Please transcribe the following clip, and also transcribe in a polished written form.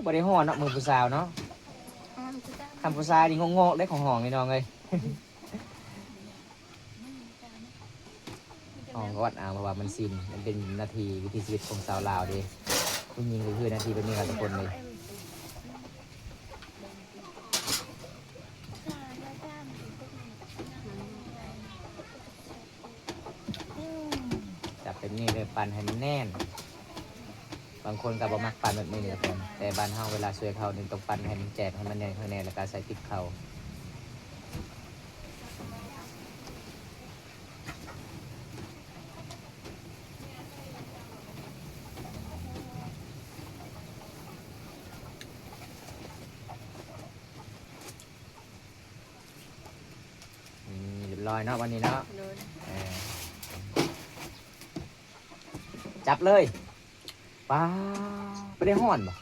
บ่ได้ฮ้อนเนาะมือผู้สาวเนาะคำผู้ชายนี่งงๆได้ของห้องนี่น้องเอ้ยห้องก็วัดเอาเพราะว่ามันสิ้นมันเป็นนาทีวิถีชีวิตของสาวลาวเด้ผู้หญิงก็คือนาทีเป็นนี้กันทุกคนเลยจับเป็นนี่เลยปั่นให้มันแน่นบางคนก็บ่มักปั่นแบบนี้เลยคนแต่บ้านเฮาเวลาช่วยเขานี่ต้องปั่นให้มันแจกให้มันแน่นข้างในแล้วก็ใส่ติ๊กเขาเรียบร้อยเนาะวันนี้เนาะจับเลยป้าไม่ได้ห่อนบ่